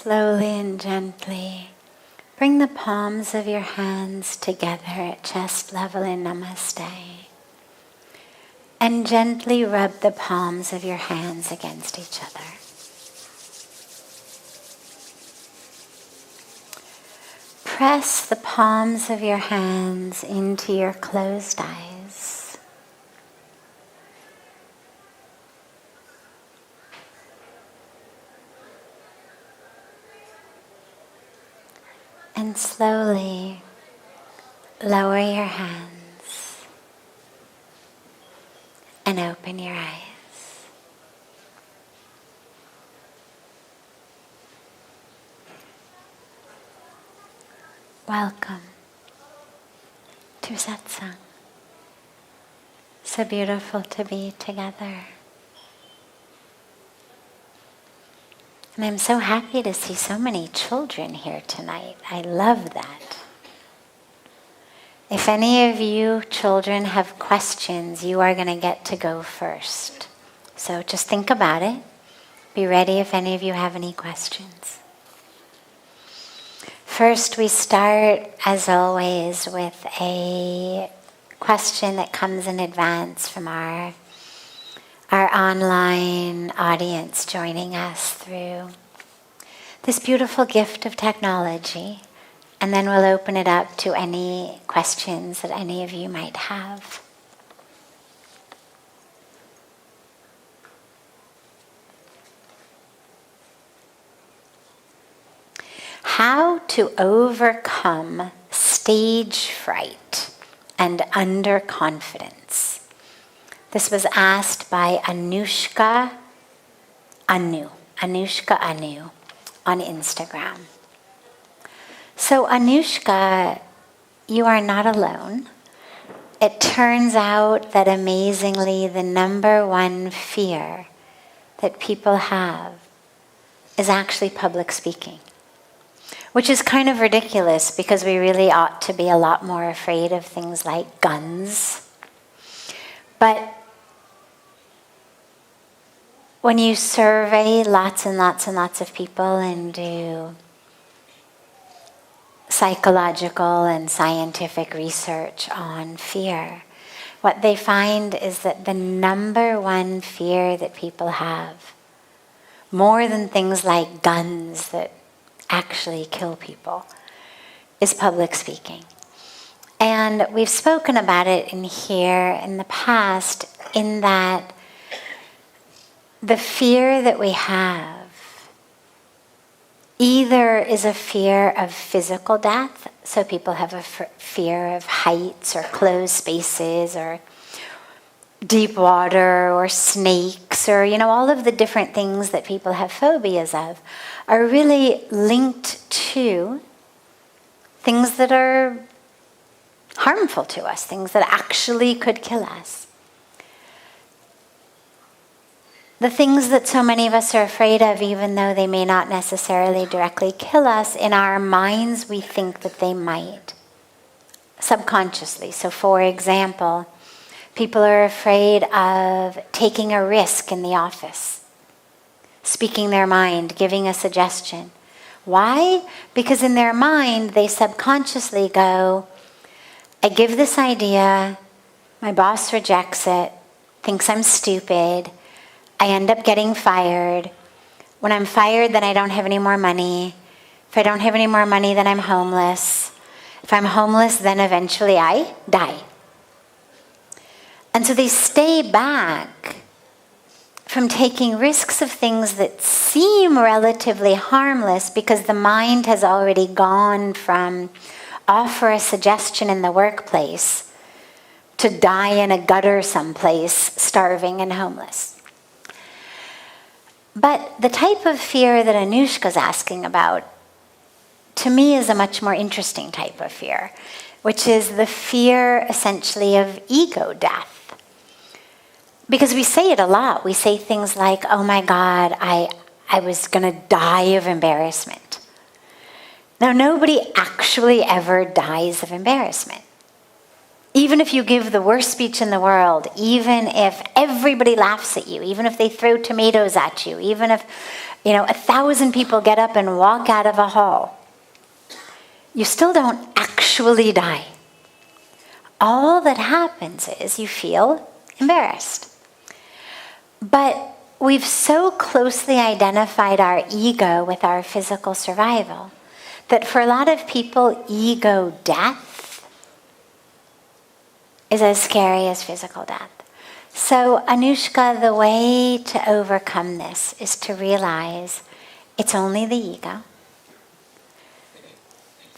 slowly and gently bring the palms of your hands together at chest level in Namaste. And gently rub the palms of your hands against each other. Press the palms of your hands into your closed eyes. And slowly lower your hands and open your eyes. Welcome to Satsang. So beautiful to be together. And I'm so happy to see so many children here tonight. I love that. If any of you children have questions, you are going to get to go first. So just think about it. Be ready if any of you have any questions. First, we start, as always, with a question that comes in advance from our online audience joining us through this beautiful gift of technology. And then we'll open it up to any questions that any of you might have. How to overcome stage fright and underconfidence. This was asked by Anushka Anu on Instagram. So Anushka, you are not alone. It turns out that amazingly the number one fear that people have is actually public speaking. Which is kind of ridiculous because we really ought to be a lot more afraid of things like guns. But when you survey lots and lots and lots of people and do psychological and scientific research on fear, what they find is that the number one fear that people have, more than things like guns that actually kill people, is public speaking. And we've spoken about it in here in the past, in that the fear that we have either is a fear of physical death, so people have a fear of heights or closed spaces or deep water or snakes or, all of the different things that people have phobias of are really linked to things that are harmful to us, things that actually could kill us. The things that so many of us are afraid of, even though they may not necessarily directly kill us, in our minds we think that they might, subconsciously. So for example, people are afraid of taking a risk in the office, speaking their mind, giving a suggestion. Why? Because in their mind, they subconsciously go, I give this idea, my boss rejects it, thinks I'm stupid, I end up getting fired. When I'm fired, then I don't have any more money. If I don't have any more money, then I'm homeless. If I'm homeless, then eventually I die. And so they stay back from taking risks of things that seem relatively harmless because the mind has already gone from offer a suggestion in the workplace to die in a gutter someplace, starving and homeless. But the type of fear that Anushka's asking about, to me, is a much more interesting type of fear, which is the fear, essentially, of ego death. Because we say it a lot. We say things like, oh my God, I was going to die of embarrassment. Now, nobody actually ever dies of embarrassment. Even if you give the worst speech in the world, even if everybody laughs at you, even if they throw tomatoes at you, even if, 1,000 people get up and walk out of a hall, you still don't actually die. All that happens is you feel embarrassed. But we've so closely identified our ego with our physical survival that for a lot of people, ego death is as scary as physical death. So, Anushka, the way to overcome this is to realize it's only the ego.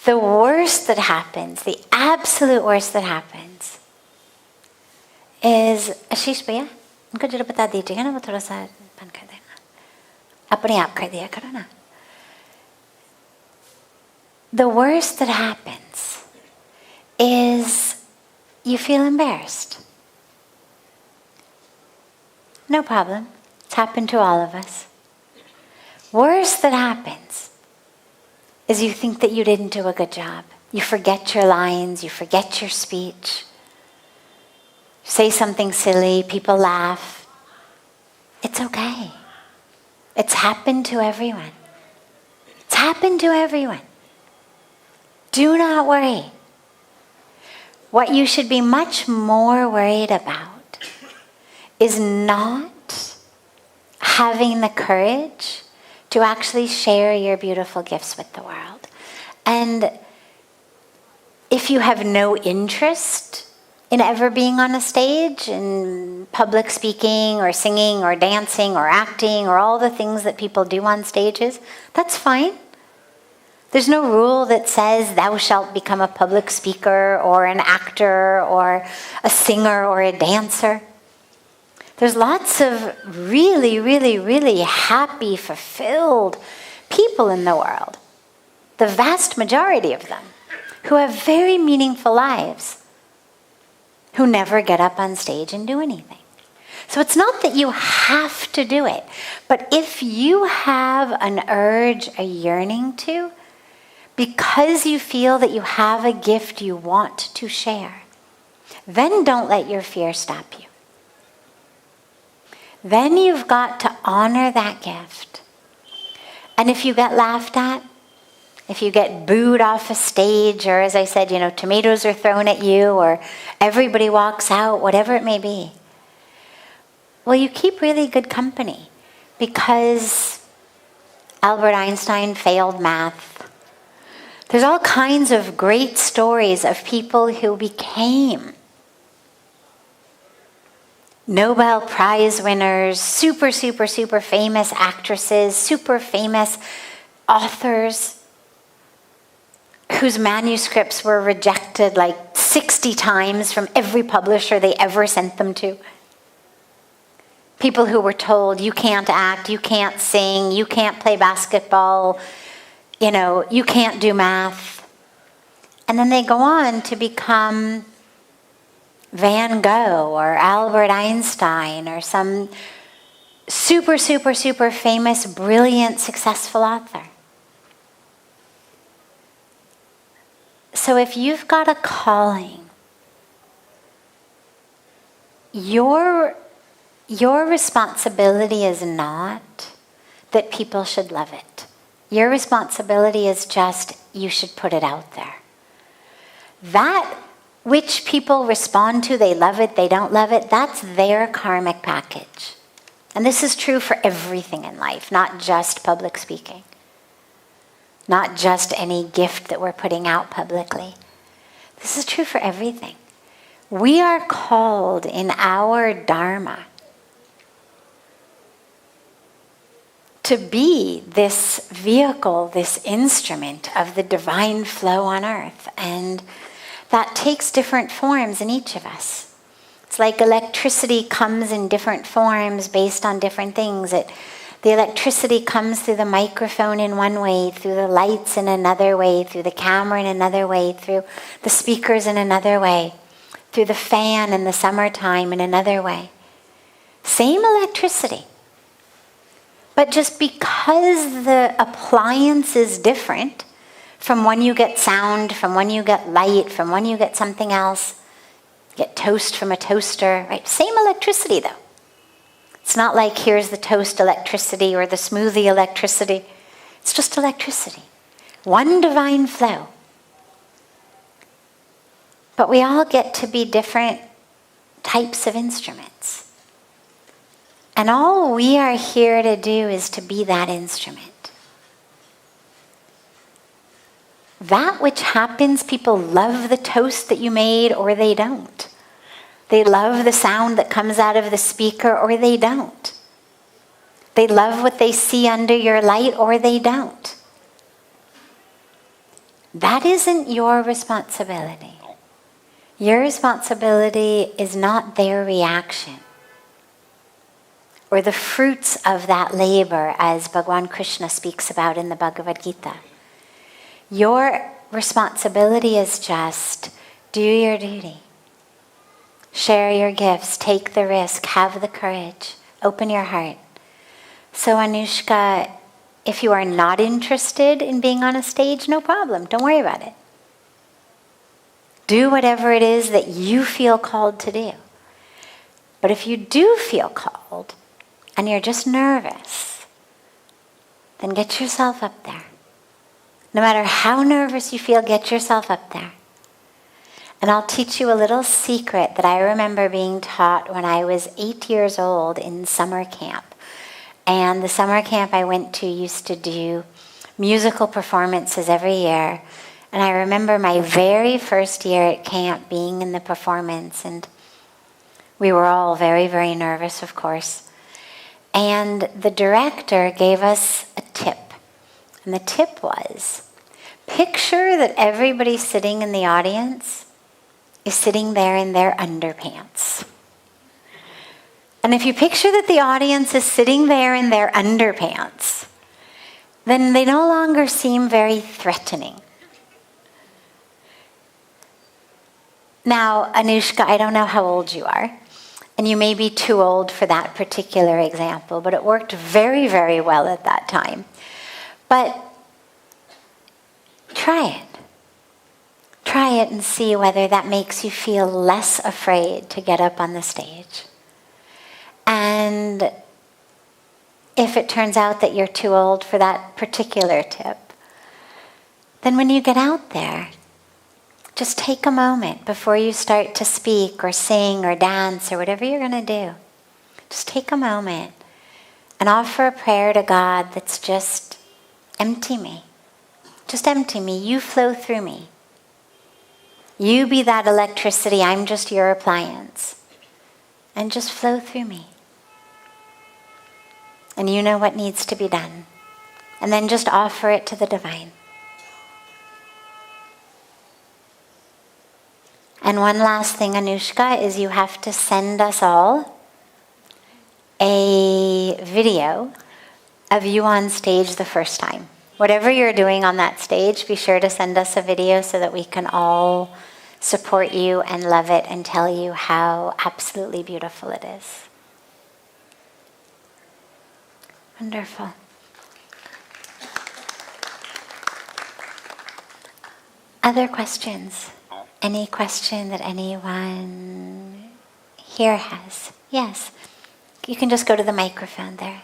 The worst that happens, the absolute worst that happens, is आशीष भैया उनको जरा बता दीजिएगा ना, वो थोड़ा सा बंद कर देना, अपने आप कर दिया करो ना. The worst that happens is you feel embarrassed. No problem. It's happened to all of us. Worst that happens is you think that you didn't do a good job. You forget your lines, you forget your speech. Say something silly, people laugh. It's okay. It's happened to everyone. It's happened to everyone. Do not worry. What you should be much more worried about is not having the courage to actually share your beautiful gifts with the world. And if you have no interest in ever being on a stage and public speaking or singing or dancing or acting or all the things that people do on stages, that's fine. There's no rule that says thou shalt become a public speaker or an actor or a singer or a dancer. There's lots of really, really, really happy, fulfilled people in the world. The vast majority of them who have very meaningful lives, who never get up on stage and do anything. So it's not that you have to do it, but if you have an urge, a yearning to, because you feel that you have a gift you want to share, then don't let your fear stop you. Then you've got to honor that gift. And if you get laughed at, if you get booed off a stage, or as I said, tomatoes are thrown at you, or everybody walks out, whatever it may be, well, you keep really good company, because Albert Einstein failed math. There's all kinds of great stories of people who became Nobel Prize winners, super, super, super famous actresses, super famous authors whose manuscripts were rejected like 60 times from every publisher they ever sent them to. People who were told, you can't act, you can't sing, you can't play basketball, you can't do math. And then they go on to become Van Gogh or Albert Einstein or some super, super, super famous, brilliant, successful author. So if you've got a calling, your responsibility is not that people should love it. Your responsibility is just you should put it out there. That which people respond to, they love it, they don't love it, that's their karmic package. And this is true for everything in life, not just public speaking. Not just any gift that we're putting out publicly. This is true for everything. We are called in our dharma to be this vehicle, this instrument of the divine flow on earth. And that takes different forms in each of us. It's like electricity comes in different forms based on different things. The electricity comes through the microphone in one way, through the lights in another way, through the camera in another way, through the speakers in another way, through the fan in the summertime in another way. Same electricity. But just because the appliance is different, from when you get sound, from when you get light, from when you get something else, get toast from a toaster, right? Same electricity though. It's not like here's the toast electricity or the smoothie electricity. It's just electricity. One divine flow. But we all get to be different types of instruments. And all we are here to do is to be that instrument. That which happens, people love the toast that you made or they don't. They love the sound that comes out of the speaker or they don't. They love what they see under your light or they don't. That isn't your responsibility. Your responsibility is not their reaction or the fruits of that labor, as Bhagwan Krishna speaks about in the Bhagavad Gita. Your responsibility is just do your duty. Share your gifts, take the risk, have the courage, open your heart. So Anushka, if you are not interested in being on a stage, no problem, don't worry about it. Do whatever it is that you feel called to do. But if you do feel called and you're just nervous, then get yourself up there. No matter how nervous you feel, get yourself up there. And I'll teach you a little secret that I remember being taught when I was 8 years old in summer camp. And the summer camp I went to used to do musical performances every year. And I remember my very first year at camp being in the performance, and we were all very, very nervous, of course. And the director gave us a tip. And the tip was, picture that everybody sitting in the audience is sitting there in their underpants. And if you picture that the audience is sitting there in their underpants, then they no longer seem very threatening. Now, Anushka, I don't know how old you are, and you may be too old for that particular example, but it worked very, very well at that time. But try it. Try it and see whether that makes you feel less afraid to get up on the stage. And if it turns out that you're too old for that particular tip, then when you get out there, just take a moment before you start to speak or sing or dance or whatever you're going to do. Just take a moment and offer a prayer to God that's just, empty me. Just empty me. You flow through me. You be that electricity. I'm just your appliance. And just flow through me. And you know what needs to be done. And then just offer it to the divine. And one last thing, Anushka, is you have to send us all a video of you on stage the first time. Whatever you're doing on that stage, be sure to send us a video so that we can all support you and love it and tell you how absolutely beautiful it is. Wonderful. Other questions? Any question that anyone here has? Yes. You can just go to the microphone there.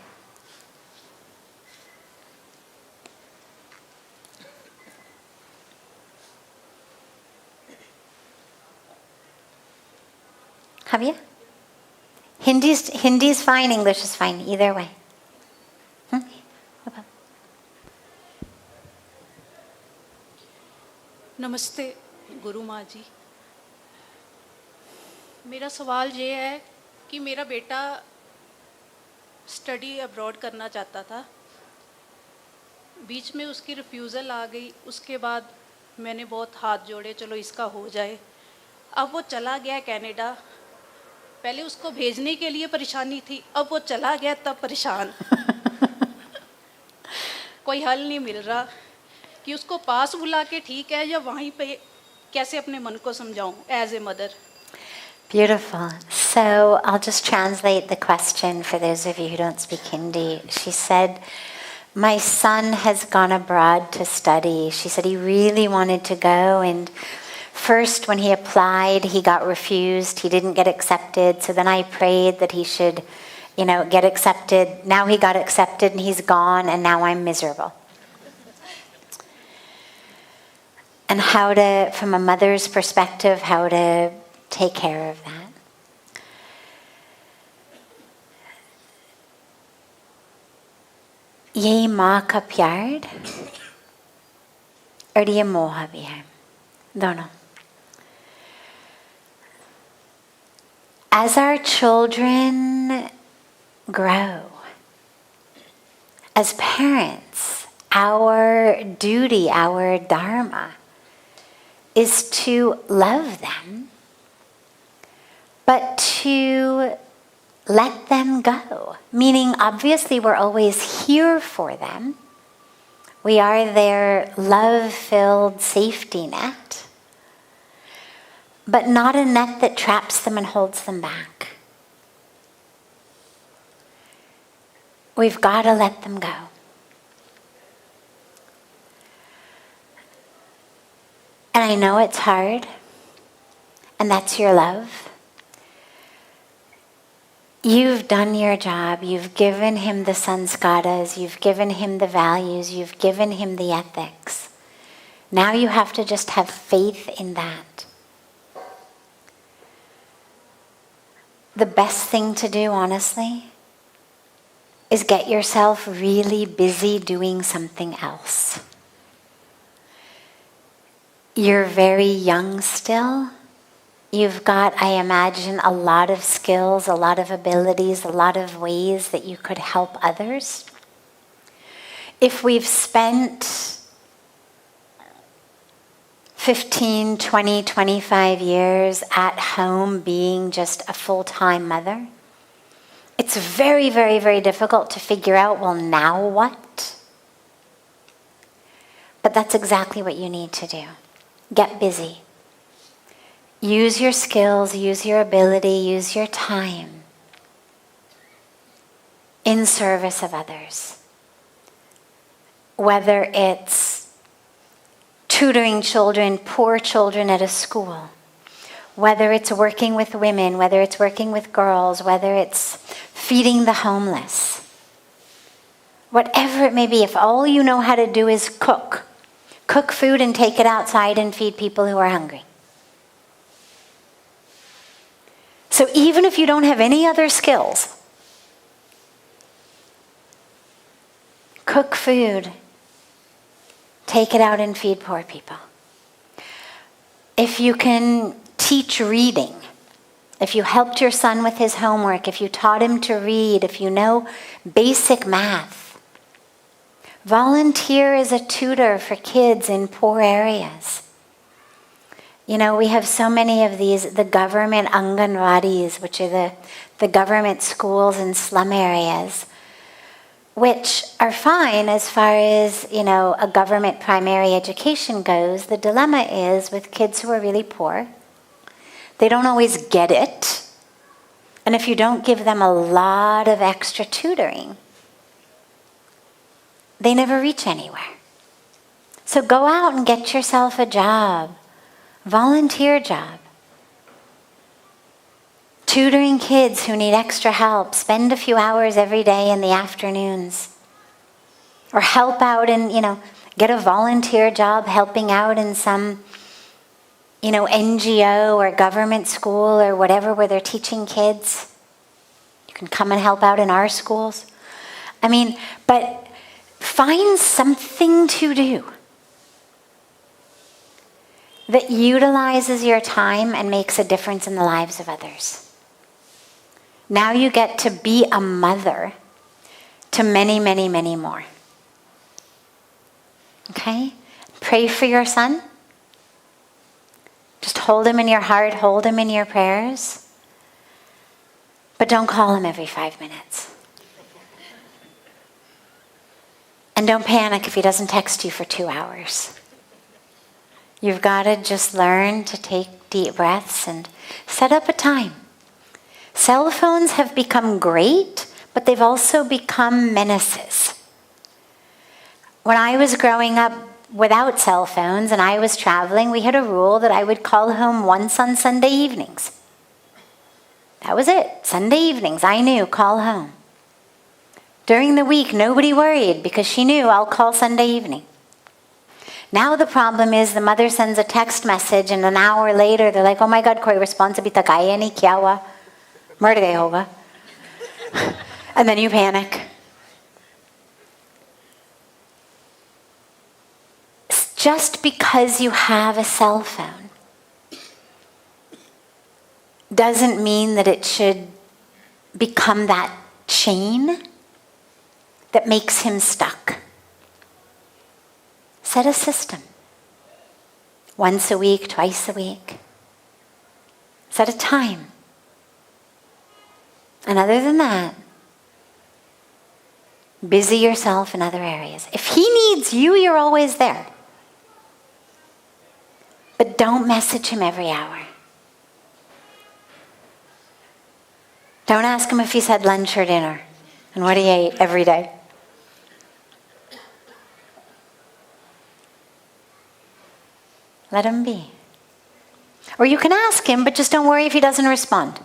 Javier? Hindi's fine, English is fine, either way. नमस्ते गुरु माँ जी, मेरा सवाल ये है कि मेरा बेटा study abroad करना चाहता था, बीच में उसकी रिफ्यूज़ल आ गई। उसके बाद मैंने बहुत हाथ जोड़े, चलो इसका हो जाए। अब वो चला गया कनाडा। पहले उसको भेजने के लिए परेशानी थी, अब वो चला गया तब परेशान। कोई हल नहीं मिल रहा कि उसको पास बुला के ठीक है या वहीं पे कैसे अपने मन को समझाऊं as a mother. Beautiful. So I'll just translate the question for those of you who don't speak Hindi. She said, my son has gone abroad to study. She said he really wanted to go, and First, when he applied, he got refused. He didn't get accepted. So then I prayed that he should, get accepted. Now he got accepted and he's gone, and now I'm miserable. And how to, from a mother's perspective, how to take care of that. ये माँ का प्यार और ये मोह भी है, दोनों. As our children grow, as parents, our duty, our dharma, is to love them, but to let them go. Meaning, obviously, we're always here for them. We are their love-filled safety net, but not a net that traps them and holds them back. We've got to let them go. And I know it's hard, and that's your love. You've done your job. You've given him the sanskaras. You've given him the values. You've given him the ethics. Now you have to just have faith in that. The best thing to do, honestly, is get yourself really busy doing something else. You're very young still. You've got, I imagine, a lot of skills, a lot of abilities, a lot of ways that you could help others. If we've spent 15, 20, 25 years at home being just a full-time mother, it's very, very, very difficult to figure out, well, now what? But that's exactly what you need to do. Get busy. Use your skills, use your ability, use your time in service of others. Whether it's tutoring children, poor children at a school, whether it's working with women, whether it's working with girls, whether it's feeding the homeless. Whatever it may be, if all you know how to do is cook food and take it outside and feed people who are hungry. So even if you don't have any other skills, cook food, take it out and feed poor people. If you can teach reading, if you helped your son with his homework, if you taught him to read, if you know basic math, volunteer as a tutor for kids in poor areas. We have so many of these, the government Anganwadis, which are the government schools in slum areas, which are fine as far as, a government primary education goes. The dilemma is with kids who are really poor, they don't always get it. And if you don't give them a lot of extra tutoring, they never reach anywhere. So go out and get yourself a job. Volunteer job. Tutoring kids who need extra help. Spend a few hours every day in the afternoons. Or help out and, get a volunteer job helping out in some, NGO or government school or whatever where they're teaching kids. You can come and help out in our schools. But find something to do that utilizes your time and makes a difference in the lives of others. Now you get to be a mother to many, many, many more. Okay? Pray for your son. Just hold him in your heart, hold him in your prayers. But don't call him every 5 minutes. And don't panic if he doesn't text you for 2 hours. You've got to just learn to take deep breaths and set up a time. Cell phones have become great, but they've also become menaces. When I was growing up, without cell phones and I was traveling, we had a rule that I would call home once on Sunday evenings. That was it. Sunday evenings, I knew, call home. During the week, nobody worried because she knew I'll call Sunday evening. Now the problem is the mother sends a text message and an hour later they're like, oh my God, koi response abhi tak aaya nahi, kya hua? Mar gaye hoga. And then you panic. Just because you have a cell phone doesn't mean that it should become that chain that makes him stuck. Set a system. Once a week, twice a week. Set a time. And other than that, busy yourself in other areas. If he needs you, you're always there. But don't message him every hour. Don't ask him if he's had lunch or dinner and what he ate every day. Let him be. Or you can ask him, but just don't worry if he doesn't respond.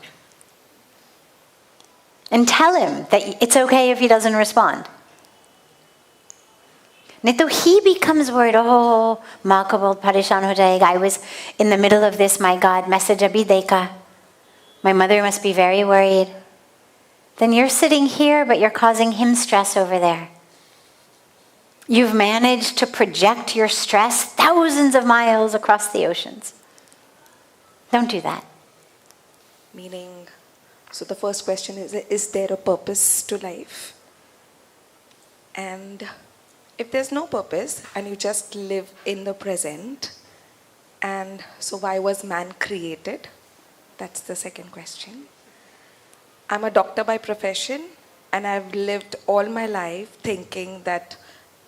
And tell him that it's okay if he doesn't respond. Nahi to he becomes worried, oh, maa ko bahut pareshan ho jayega. I was in the middle of this, my God, message abhi dekha. My mother must be very worried. Then you're sitting here, but you're causing him stress over there. You've managed to project your stress thousands of miles across the oceans. Don't do that. Meaning, so the first question is there a purpose to life? And if there's no purpose and you just live in the present, and so why was man created? That's the second question. I'm a doctor by profession, and I've lived all my life thinking that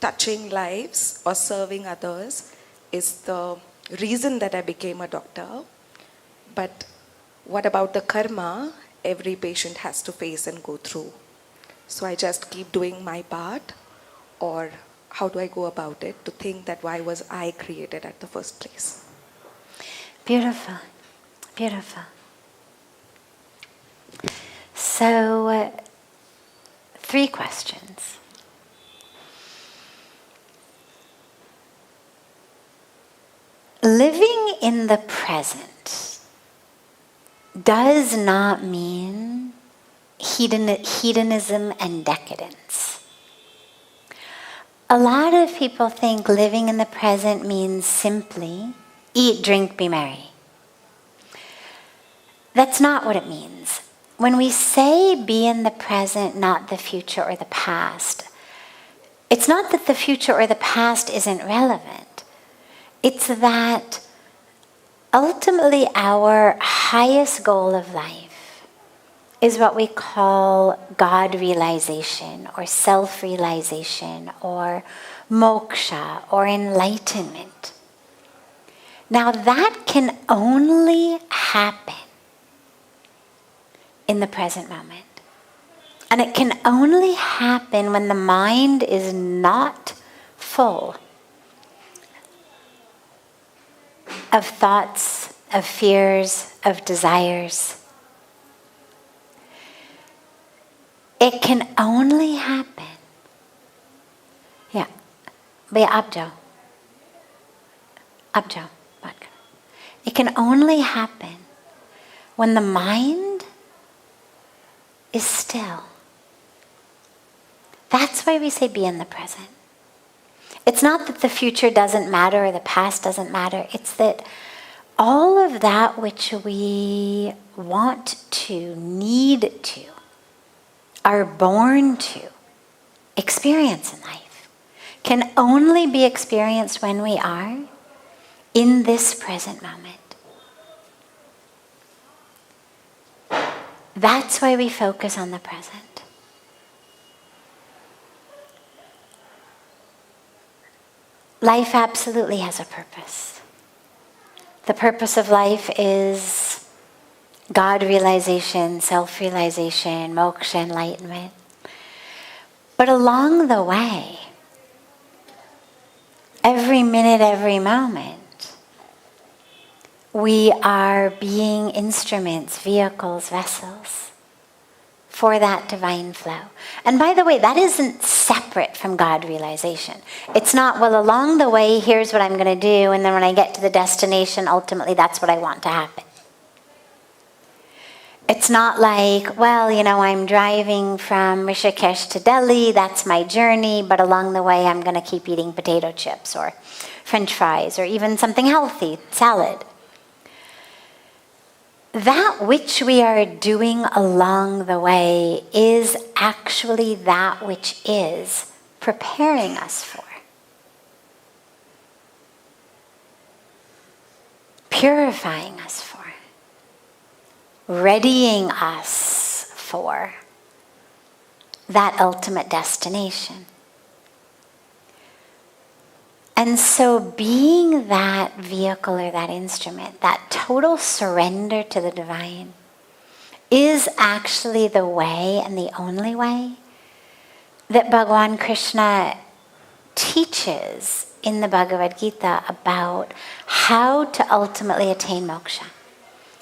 touching lives or serving others is the reason that I became a doctor. But what about the karma every patient has to face and go through? So I just keep doing my part, or how do I go about it to think that why was I created at the first place? Beautiful. Beautiful. So, 3 questions. Living in the present does not mean hedonism and decadence. A lot of people think living in the present means simply eat, drink, be merry. That's not what it means. When we say be in the present, not the future or the past, it's not that the future or the past isn't relevant. It's that ultimately our highest goal of life is what we call God realization or self-realization or moksha or enlightenment. Now that can only happen in the present moment. And it can only happen when the mind is not full of thoughts, of fears, of desires. It can only happen. Yeah. Bhaiya, aap jao. Aap jao. Baat karo. It can only happen when the mind is still. That's why we say be in the present. It's not that the future doesn't matter or the past doesn't matter. It's that all of that which we want to, need to, are born to experience in life can only be experienced when we are in this present moment. That's why we focus on the present. Life absolutely has a purpose. The purpose of life is God realization, self-realization, moksha, enlightenment. But along the way, every minute, every moment, we are being instruments, vehicles, vessels for that divine flow. And by the way, that isn't separate from God realization. It's not, well, along the way, here's what I'm going to do, and then when I get to the destination, ultimately that's what I want to happen. It's not like, well, I'm driving from Rishikesh to Delhi, that's my journey, but along the way I'm going to keep eating potato chips or French fries or even something healthy, salad. That which we are doing along the way is actually that which is preparing us for, purifying us for, readying us for that ultimate destination. And so being that vehicle or that instrument, that total surrender to the divine, is actually the way and the only way that Bhagavan Krishna teaches in the Bhagavad Gita about how to ultimately attain moksha,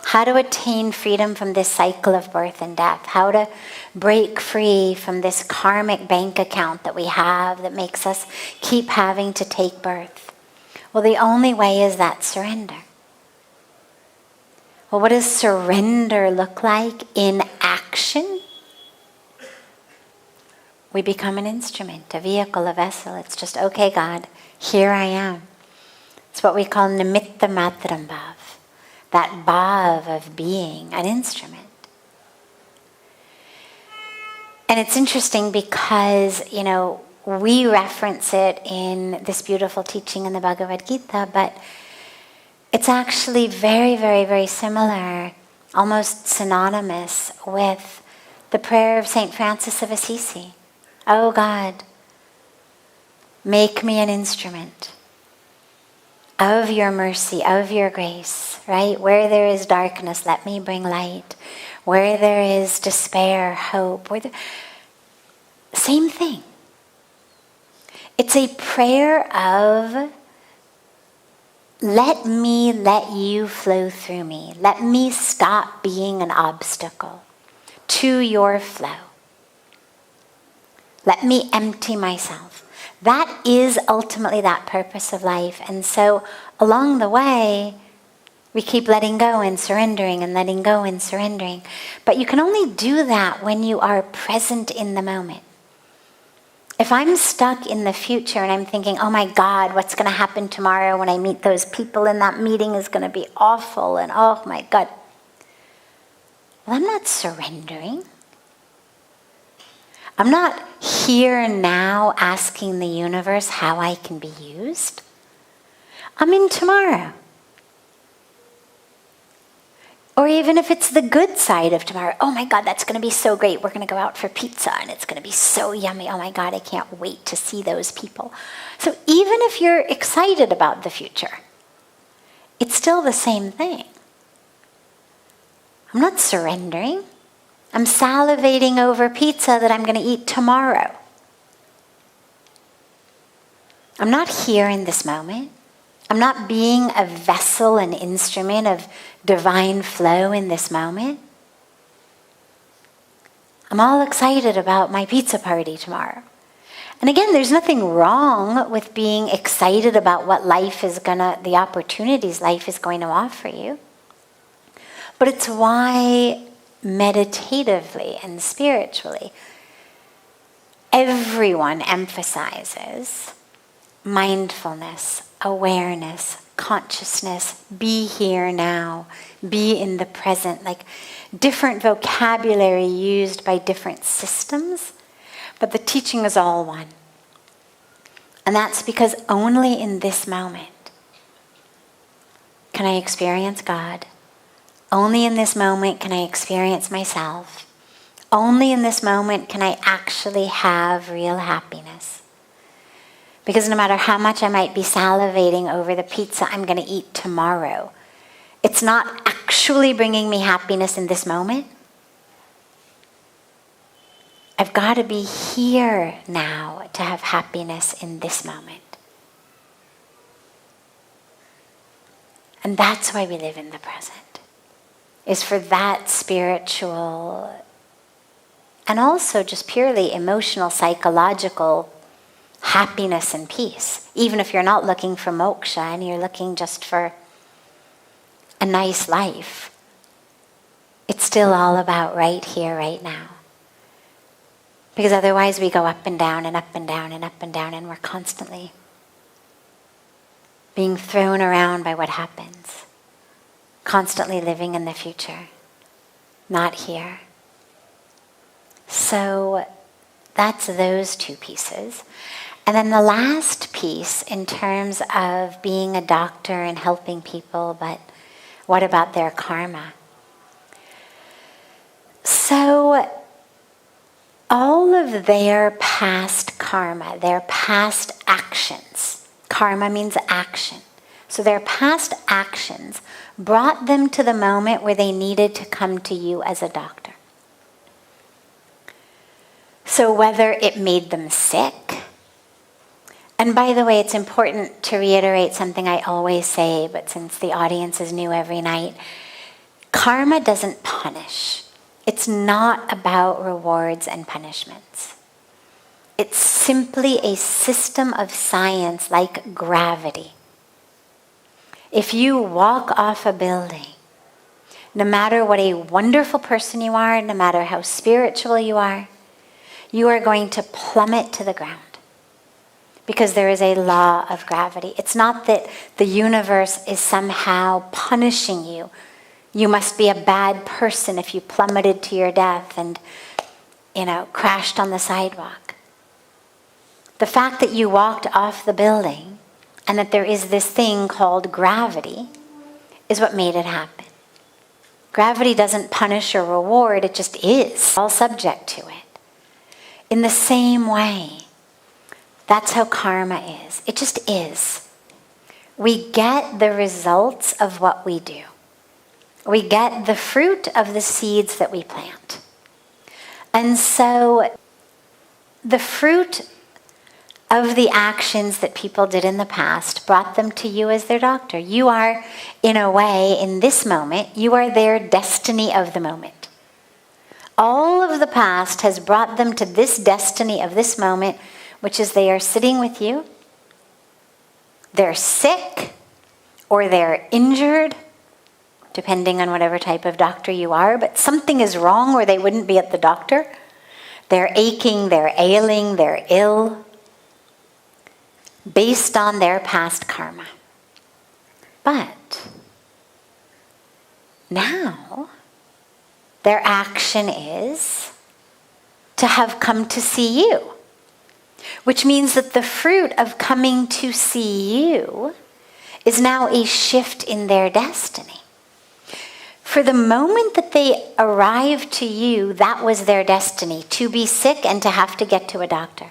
how to attain freedom from this cycle of birth and death, how to break free from this karmic bank account that we have that makes us keep having to take birth. Well, the only way is that surrender. Well, what does surrender look like in action? We become an instrument, a vehicle, a vessel. It's just, okay, God, here I am. It's what we call nimitta matram bhav. That bhav of being an instrument. And it's interesting because, we reference it in this beautiful teaching in the Bhagavad Gita, but it's actually very, very, very similar, almost synonymous with the prayer of St. Francis of Assisi. Oh God, make me an instrument of your mercy, of your grace, right? Where there is darkness, let me bring light. Where there is despair, hope. Same thing. It's a prayer of, let me let you flow through me. Let me stop being an obstacle to your flow. Let me empty myself. That is ultimately that purpose of life. And so along the way, we keep letting go and surrendering and letting go and surrendering. But you can only do that when you are present in the moment. If I'm stuck in the future and I'm thinking, oh my God, what's going to happen tomorrow when I meet those people and that meeting is going to be awful and oh my God. Well, I'm not surrendering. I'm not here now asking the universe how I can be used. I'm in tomorrow. Or even if it's the good side of tomorrow, oh my God, that's going to be so great. We're going to go out for pizza and it's going to be so yummy. Oh my God, I can't wait to see those people. So even if you're excited about the future, it's still the same thing. I'm not surrendering. I'm salivating over pizza that I'm going to eat tomorrow. I'm not here in this moment. I'm not being a vessel, an instrument of divine flow in this moment. I'm all excited about my pizza party tomorrow. And again, there's nothing wrong with being excited about what the opportunities life is going to offer you. But it's why meditatively and spiritually, everyone emphasizes mindfulness, awareness, consciousness, be here now, be in the present, like different vocabulary used by different systems, but the teaching is all one. And that's because only in this moment can I experience God. Only in this moment can I experience myself. Only in this moment can I actually have real happiness. Because no matter how much I might be salivating over the pizza I'm going to eat tomorrow, it's not actually bringing me happiness in this moment. I've got to be here now to have happiness in this moment. And that's why we live in the present, is for that spiritual and also just purely emotional, psychological happiness and peace. Even if you're not looking for moksha and you're looking just for a nice life, it's still all about right here, right now. Because otherwise we go up and down and up and down and up and down, and we're constantly being thrown around by what happens. Constantly living in the future, not here. So that's those two pieces. And then the last piece in terms of being a doctor and helping people, but what about their karma? So all of their past karma, their past actions, karma means action. So their past actions brought them to the moment where they needed to come to you as a doctor. So whether it made them sick, and by the way, it's important to reiterate something I always say, but since the audience is new every night, karma doesn't punish. It's not about rewards and punishments. It's simply a system of science like gravity. If you walk off a building, no matter what a wonderful person you are, no matter how spiritual you are going to plummet to the ground. Because there is a law of gravity. It's not that the universe is somehow punishing you. You must be a bad person if you plummeted to your death and, crashed on the sidewalk. The fact that you walked off the building and that there is this thing called gravity is what made it happen. Gravity doesn't punish or reward, it just is, all subject to it. In the same way, that's how karma is. It just is. We get the results of what we do. We get the fruit of the seeds that we plant. And so the fruit of the actions that people did in the past brought them to you as their doctor. You are, in a way, in this moment, you are their destiny of the moment. All of the past has brought them to this destiny of this moment, which is they are sitting with you, they're sick, or they're injured, depending on whatever type of doctor you are, but something is wrong or they wouldn't be at the doctor. They're aching, they're ailing, they're ill, based on their past karma. But now, their action is to have come to see you, which means that the fruit of coming to see you is now a shift in their destiny. For the moment that they arrived to you, that was their destiny, to be sick and to have to get to a doctor.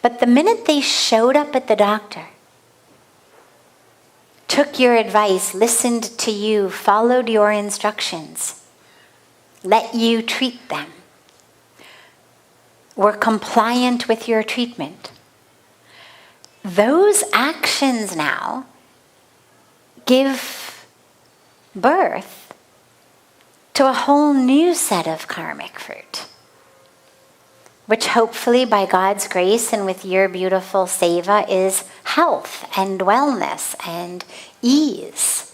But the minute they showed up at the doctor, took your advice, listened to you, followed your instructions, let you treat them, were compliant with your treatment, those actions now give birth to a whole new set of karmic fruit, which hopefully by God's grace and with your beautiful seva is health and wellness and ease.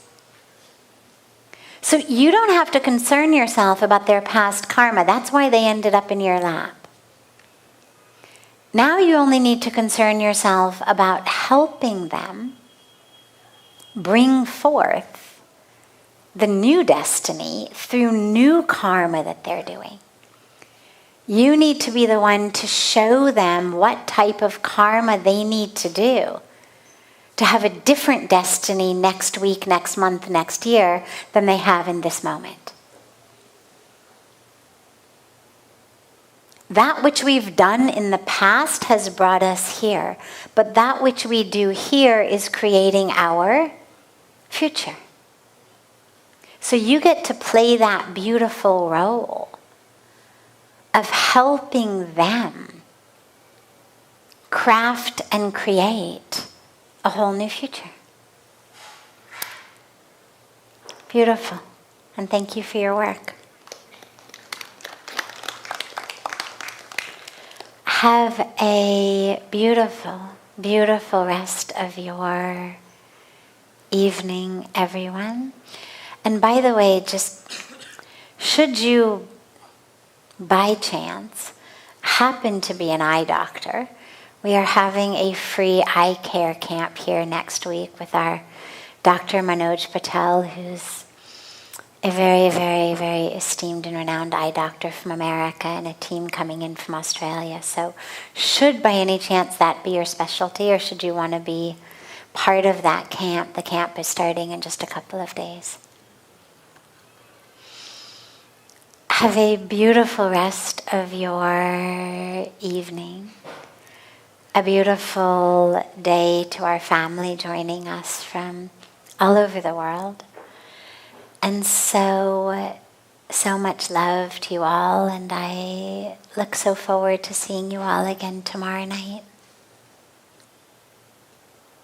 So you don't have to concern yourself about their past karma. That's why they ended up in your lap. Now you only need to concern yourself about helping them bring forth the new destiny through new karma that they're doing. You need to be the one to show them what type of karma they need to do to have a different destiny next week, next month, next year than they have in this moment. That which we've done in the past has brought us here, but that which we do here is creating our future. So you get to play that beautiful role of helping them craft and create a whole new future. Beautiful. And thank you for your work. Have a beautiful, beautiful rest of your evening, everyone. And by the way, just should you, by chance, happen to be an eye doctor, we are having a free eye care camp here next week with our Dr. Manoj Patel, who's a very, very, very esteemed and renowned eye doctor from America, and a team coming in from Australia. So should by any chance that be your specialty, or should you want to be part of that camp, the camp is starting in just a couple of days. Have a beautiful rest of your evening. A beautiful day to our family joining us from all over the world. And so much love to you all, and I look so forward to seeing you all again tomorrow night.